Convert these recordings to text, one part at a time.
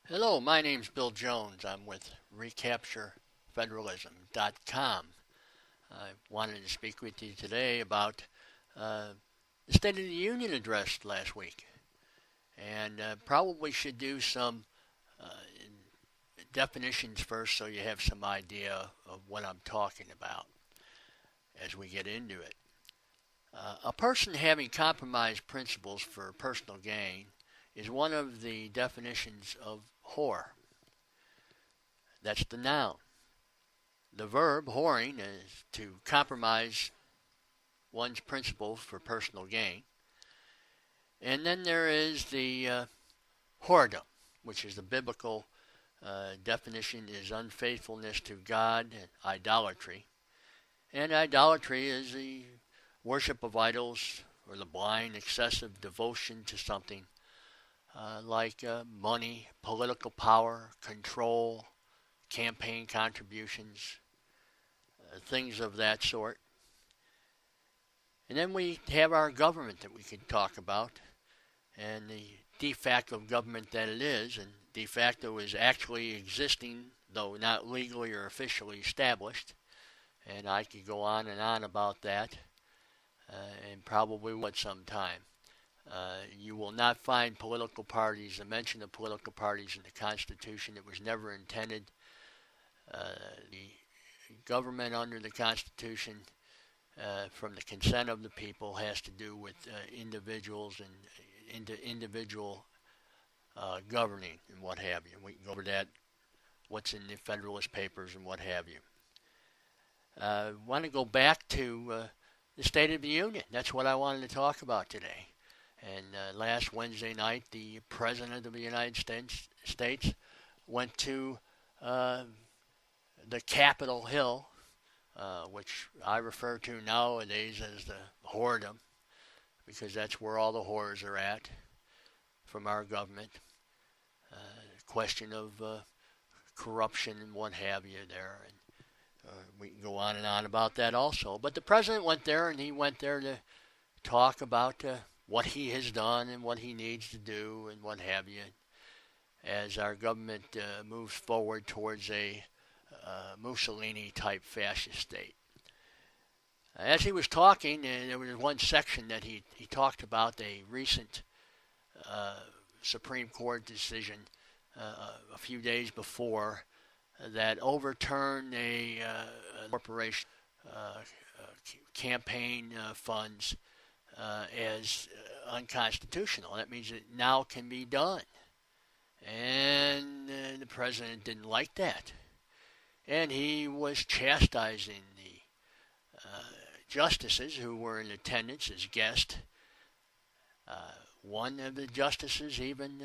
Hello, my name's Bill Jones. I'm with RecaptureFederalism.com. I wanted to speak with you today about uh, the State of the Union address last week, and probably should do some uh, definitions first so you have some idea of what I'm talking about as we get into it. A person having compromised principles for personal gain is one of the definitions of whore. That's the noun. The verb, whoring, is to compromise one's principle for personal gain. And then there is the whoredom, which is the biblical definition, is unfaithfulness to God and idolatry. And idolatry is the worship of idols or the blind, excessive devotion to something like money, political power, control, campaign contributions, things of that sort. And then we have our government that we could talk about, and the de facto government that it is. And de facto is actually existing, though not legally or officially established. And I could go on and on about that, and probably would sometime. You will not find political parties, the mention of political parties in the Constitution. It was never intended. The government under the Constitution, from the consent of the people, has to do with individuals and individual governing and what have you. We can go over that, what's in the Federalist Papers and what have you. I want to go back to the State of the Union. That's what I wanted to talk about today. And last Wednesday night, the President of the United States went to the Capitol Hill, which I refer to nowadays as the whoredom, because that's where all the whores are at from our government. Question of corruption and what have you there. And we can go on and on about that also. But the President went there, and he went there to talk about what he has done and what he needs to do and what have you, as our government moves forward towards a Mussolini-type fascist state. As he was talking, there was one section that he talked about a recent Supreme Court decision a few days before that overturned a corporation campaign funds as unconstitutional. That means it now can be done. And the president didn't like that. And he was chastising the justices who were in attendance as guests. One of the justices even,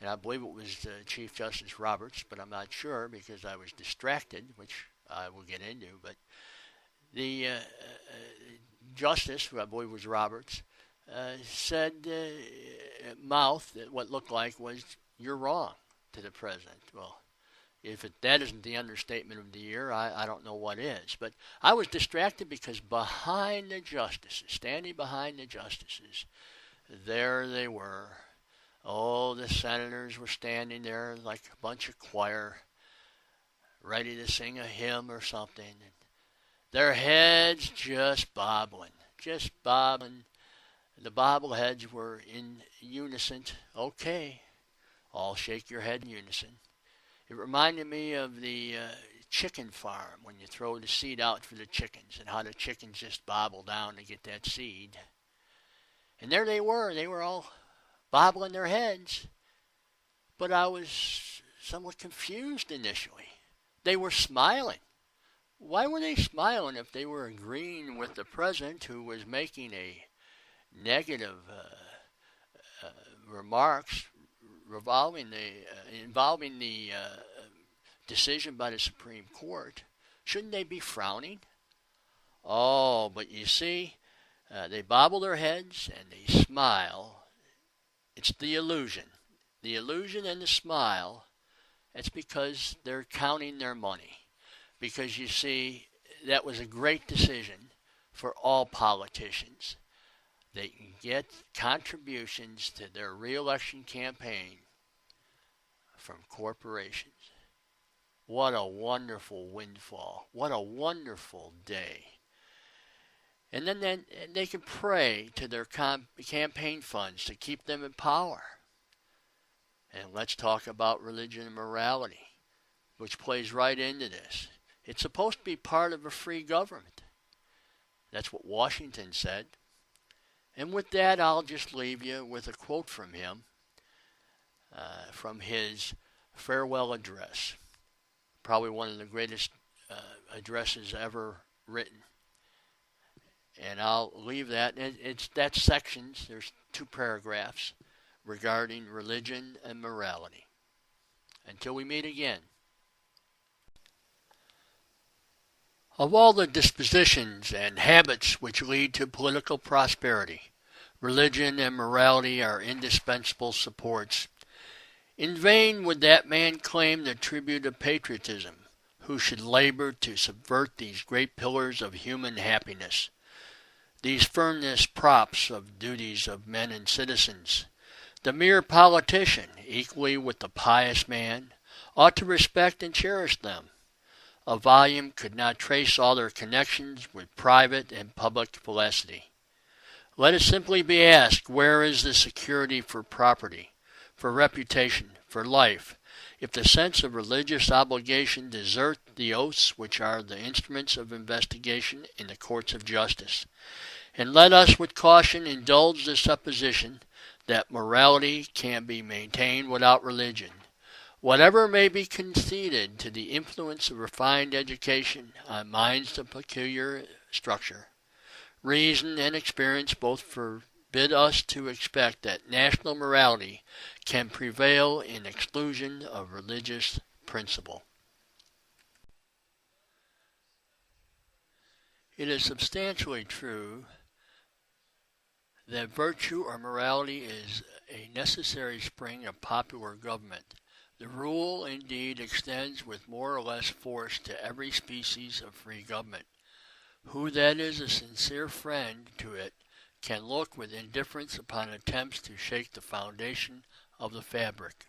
and I believe it was Chief Justice Roberts, but I'm not sure because I was distracted, which I will get into, but the justice, who I believe was Roberts, said, mouthed what looked like was, "You're wrong," to the president. Well, if that isn't the understatement of the year, I don't know what is. But I was distracted because behind the justices, standing behind the justices, there they were. Oh, the senators were standing there like a bunch of choir, ready to sing a hymn or something. And their heads just bobbling. The Bobbleheads were in unison. Okay, all shake your head in unison. It reminded me of the chicken farm when you throw the seed out for the chickens and how the chickens just bobble down to get that seed. And there they were all bobbling their heads. But I was somewhat confused initially. They were smiling. Why were they smiling if they were agreeing with the president, who was making a negative remarks involving the decision by the Supreme Court? Shouldn't they be frowning? Oh, but you see, they bobble their heads and they smile. It's the illusion. The illusion and the smile, it's because they're counting their money. Because you see, that was a great decision for all politicians. They can get contributions to their reelection campaign from corporations. What a wonderful windfall. What a wonderful day. And then they can pray to their campaign funds to keep them in power. And let's talk about religion and morality, which plays right into this. It's supposed to be part of a free government. That's what Washington said. And with that, I'll just leave you with a quote from him, from his farewell address. Probably one of the greatest addresses ever written. And I'll leave that. That's sections. There's 2 paragraphs regarding religion and morality. Until we meet again. Of all the dispositions and habits which lead to political prosperity, religion and morality are indispensable supports. In vain would that man claim the tribute of patriotism, who should labor to subvert these great pillars of human happiness, these furnace props of duties of men and citizens. The mere politician, equally with the pious man, ought to respect and cherish them. A volume could not trace all their connections with private and public felicity. Let it simply be asked, where is the security for property, for reputation, for life, if the sense of religious obligation desert the oaths which are the instruments of investigation in the courts of justice? And let us with caution indulge the supposition that morality can be maintained without religion. Whatever may be conceded to the influence of refined education on minds of peculiar structure, reason and experience both forbid us to expect that national morality can prevail in exclusion of religious principle. It is substantially true that virtue or morality is a necessary spring of popular government. The rule, indeed, extends with more or less force to every species of free government. Who that is a sincere friend to it can look with indifference upon attempts to shake the foundation of the fabric.